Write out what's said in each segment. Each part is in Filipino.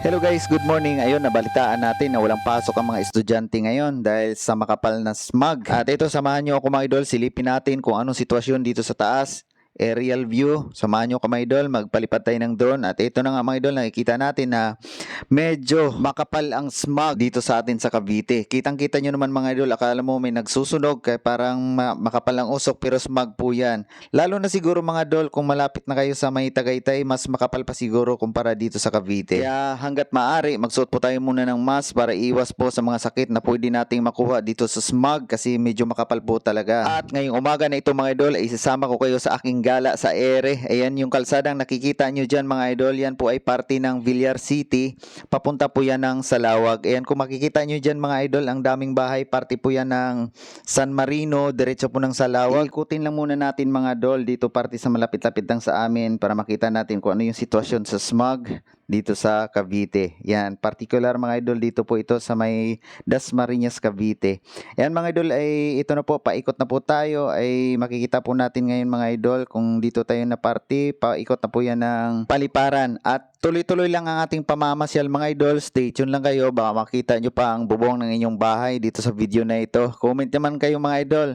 Hello guys, good morning. Ayun, nabalitaan natin na walang pasok ang mga estudyante ngayon dahil sa makapal na smog. At ito, samahan nyo ako mga idol, silipin natin kung anong sitwasyon dito sa taas. Aerial view, samahan nyo ako mga idol, magpalipad tayo ng drone. At ito na nga mga idol, nakikita natin na medyo makapal ang smog dito sa atin sa Cavite. Kitang-kita nyo naman mga idol, akala mo may nagsusunog kaya parang makapal ang usok pero smog po yan. Lalo na siguro mga idol kung malapit na kayo sa may Tagaytay, mas makapal pa siguro kumpara dito sa Cavite. Kaya hanggat maaari, magsuot po tayo muna ng mask para iwas po sa mga sakit na pwede nating makuha dito sa smog kasi medyo makapal po talaga. At ngayong umaga na ito mga idol, ay isasama ko kayo sa aking gala sa ere. Ayan yung kalsadang nakikita nyo dyan mga idol, yan po ay parte ng Villar City. Papunta po yan ng Salawag. Ayan, kung makikita nyo dyan mga idol, ang daming bahay, parte po yan ng San Marino, diretso po ng Salawag. Ikutin lang muna natin mga idol, dito parte sa malapit-lapit lang sa amin para makita natin kung ano yung sitwasyon sa smog dito sa Cavite. Yan, particular mga idol, dito po ito sa may Dasmariñas, Cavite. Yan mga idol, ay ito na po, paikot na po tayo, ay makikita po natin ngayon mga idol kung dito tayo na party, paikot na po yan ng paliparan at tuloy-tuloy lang ang ating pamamasyal mga idol. Stay tuned lang kayo, baka makita nyo pa ang bubong ng inyong bahay dito sa video na ito. Comment naman kayo mga idol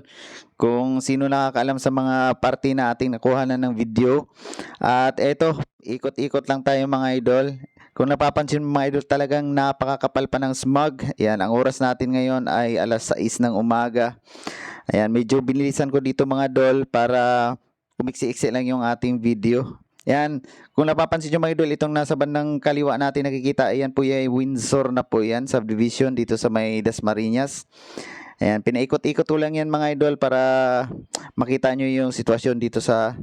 kung sino nakakaalam sa mga party na ating nakuha na ng video. At eto, ikot-ikot lang tayo mga idol. Kung napapansin mo mga idol, talagang napakakapal pa ng smog. Ayan, ang oras natin ngayon ay alas 6 ng umaga. Ayan, medyo binilisan ko dito mga idol para umiksi-iksi lang yung ating video. Yan, kung napapansin nyo mga idol, itong nasa bandang kaliwa natin nakikita, ayan po yung Windsor na po yan, subdivision dito sa may Dasmariñas. Ayan, pinaikot-ikot ko lang yan mga idol para makita nyo yung sitwasyon dito sa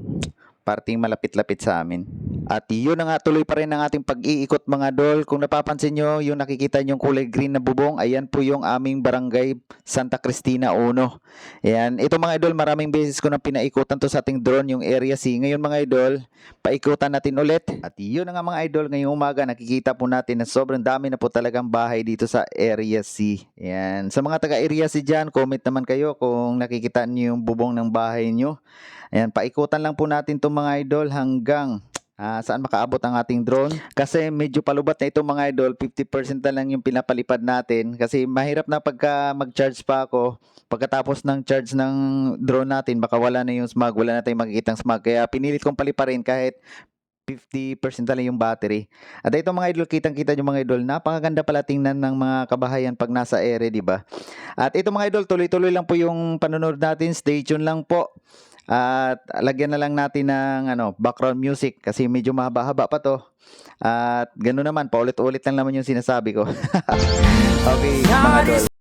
parting malapit-lapit sa amin. At yun na nga, tuloy pa rin ang ating pag-iikot mga idol. Kung napapansin nyo, yung nakikita nyo yung kulay green na bubong, ayan po yung aming barangay Santa Cristina 1. Ayan, ito mga idol, maraming beses ko na pinaikutan to sa ating drone, yung area C. Ngayon mga idol, paikutan natin ulit. At yun na nga mga idol, ngayong umaga, nakikita po natin na sobrang dami na po talagang bahay dito sa area C. Ayan, sa mga taga-area C dyan, comment naman kayo kung nakikita nyo yung bubong ng bahay nyo. Ayan, paikutan lang po natin itong mga idol hanggang saan makaabot ang ating drone. Kasi medyo palubat na ito mga idol, 50% na lang yung pinapalipad natin. Kasi mahirap na pagka mag-charge pa ako. Pagkatapos ng charge ng drone natin, baka wala na yung smog, wala na tayong makikitang smog. Kaya pinilit kong paliparin kahit 50% na lang yung battery. At ito mga idol, kitang-kita nyo mga idol, napakaganda pala tingnan ng mga kabahayan pag nasa ere, di ba? At ito mga idol, tuloy-tuloy lang po yung panonood natin. Stay tuned lang po. At lagyan na lang natin ng background music kasi medyo mahaba-haba pa to. At ganoon naman, paulit-ulit lang naman yung sinasabi ko. Okay, mga idol.